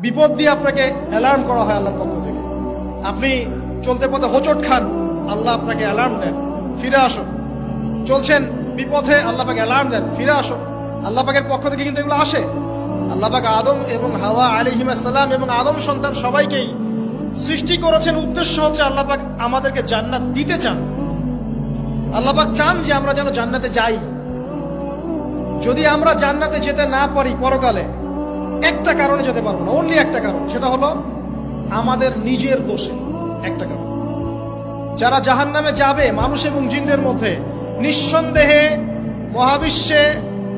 বিপদ দিয়ে আপনাকে অ্যালার্ম করা হয় আল্লাহর পক্ষ থেকে। আপনি চলতে পথে হোঁচট খান, আল্লাহ আপনাকে অ্যালার্ম দেন, ফিরে আসো। চলছেন বিপথে, আল্লাহ পাক অ্যালার্ম দেন, ফিরে আসো। আল্লাহ পাকের পক্ষ থেকে কিন্তু এগুলো আসে। আল্লাহ পাক আদম এবং হাওয়া আলাইহিস সালাম এবং আদম সন্তান সবাইকেই সৃষ্টি করেছেন। উদ্দেশ্য হচ্ছে আল্লাহ পাক আমাদেরকে জান্নাত দিতে চান। আল্লাহ পাক চান যে আমরা যেন জান্নাতে যাই। যদি আমরা জান্নাতে যেতে না পারি পরকালে, একটা কারণে যেতে পারবো না, অনলি একটা কারণ, সেটা হলো আমাদের নিজের দোষে। একটা কারণ, যারা জাহান্নামে যাবে মানুষ এবং জিনদের মধ্যে, নিঃসন্দেহে মহাবিশ্বে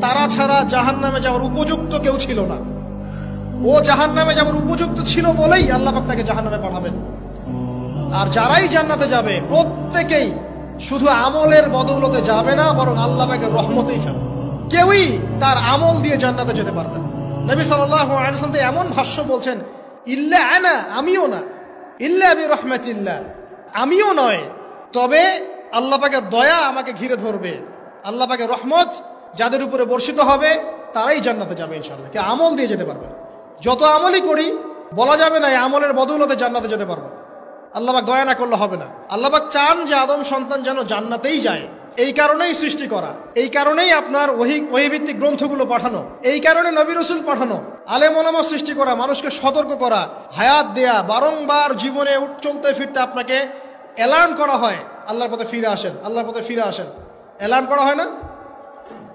তারা ছাড়া জাহান্নামে যাওয়ার উপযুক্ত কেউ ছিল না। ও জাহান্নামে যাওয়ার উপযুক্ত ছিল বলেই আল্লাহ পাক তাকে জাহান্নামে পাঠাবেন। আর যারাই জান্নাতে যাবে প্রত্যেকেই শুধু আমলের বদৌলতে যাবে না, বরং আল্লাহ পাকের রহমতেই যাবে। কেউই তার আমল দিয়ে জান্নাতে যেতে পারবে না। নবী সাল্লাল্লাহু আলাইহি ওয়াসাল্লাম এমন ভাষ্য বলছেন, ইল্লা আনা, আমিও না, ইল্লা বিরহমাতিল্লাহ, আমিও নয়, তবে আল্লাহ পাকের দয়া আমাকে ঘিরে ধরবে। আল্লাহ পাকের রহমত যাদের উপরে বর্ষিত হবে তারাই জান্নাতে যাবে ইনশাআল্লাহ। কে আমল দিয়ে যেতে পারবে। যত আমলই করি বলা যাবে না এই আমলের বদৌলতে জান্নাতে যেতে পারবো। আল্লাহ পাক দয়া না করলে হবে না। আল্লাহ পাক চান যে আদম সন্তান যেন জান্নাতেই যায়। এই কারণেই সৃষ্টি করা, এই কারণেই আপনার ওহীভিত্তিক গ্রন্থগুলো পাঠানো, এই কারণে নবী রাসূল পাঠানো, আলেম ওলামা সৃষ্টি করা, মানুষকে সতর্ক করা, হায়াত দেয়া, বারংবার জীবনে চলতে ফিরতে আপনাকে অ্যালার্ম করা হয়, আল্লাহর পথে ফিরে আসেন, আল্লাহর পথে ফিরে আসেন। অ্যালার্ম করা হয় না?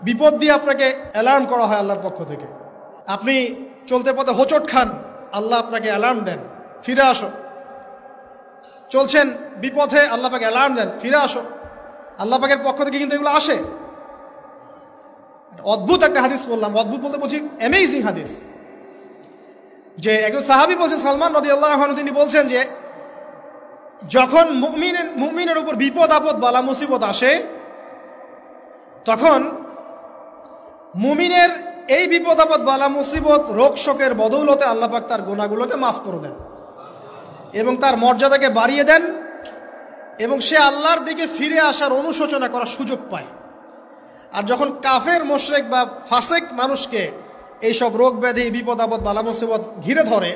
বিপদ দিয়ে আপনাকে অ্যালার্ম করা হয় আল্লাহর পক্ষ থেকে। আপনি চলতে পথে হোঁচট খান, আল্লাহ আপনাকে অ্যালার্ম দেন, ফিরে আসো। চলছেন বিপথে, আল্লাহ পাক অ্যালার্ম দেন, ফিরে আসো। আল্লাহ পাকের পক্ষ থেকে কিন্তু এগুলো আসে। অদ্ভুত একটা হাদিস বললাম, অদ্ভুত বলতে বলছি অ্যামেজিং হাদিস, যে একজন সাহাবী বলছেন, সালমান রাদিয়াল্লাহু আনহু, তিনি বলছেন যে যখন মুমিনের উপর বিপদ আপদ বালা মুসিবত আসে, তখন মুমিনের এই বিপদ আপদ বালা মুসিবত রোগ শোকের বদৌলতে আল্লাহ পাক তার গুনাহগুলোকে মাফ করে দেন এবং তার মর্যাদাকে বাড়িয়ে দেন, এবং সে আল্লাহর দিকে ফিরে আসার অনুশোচনা করার সুযোগ পায়। আর যখন কাফের মুশরিক বা ফাসেক মানুষকে এইসব রোগ ব্যাধি বিপদ আপদ বালা মুসিবত ঘিরে ধরে,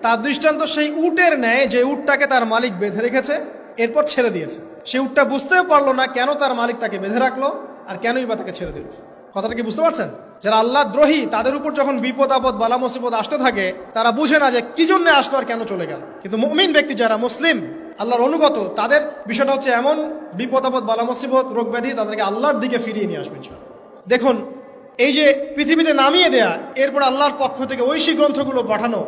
তার দৃষ্টান্ত সেই উটের ন্যায় যে উটটাকে তার মালিক বেঁধে রেখেছে, এরপর ছেড়ে দিয়েছে। সেই উটটা বুঝতেও পারলো না কেন তার মালিক তাকে বেঁধে রাখলো আর কেনই বা তাকে ছেড়ে দিল। কথাটা কি বুঝতে পারছেন? যারা আল্লাহ দ্রোহী, তাদের উপর যখন বিপদ আপদ বালা মুসিবত আসতে থাকে, তারা বুঝে না যে কি জন্য আসলো আর কেন চলে গেল। কিন্তু মুমিন ব্যক্তি যারা মুসলিম, আল্লাহর অনুগত, তাদের বিষয়টা হচ্ছে এমন বিপদ আপদ বালা মুসিবত রোগ ব্যাধি তাদেরকে আল্লাহর দিকে ফিরিয়ে নিয়ে আসবে। দেখুন, এই যে পৃথিবীতে নামিয়ে দেয়া, এরপর আল্লাহর পক্ষ থেকে ঐশী গ্রন্থগুলো পাঠানো,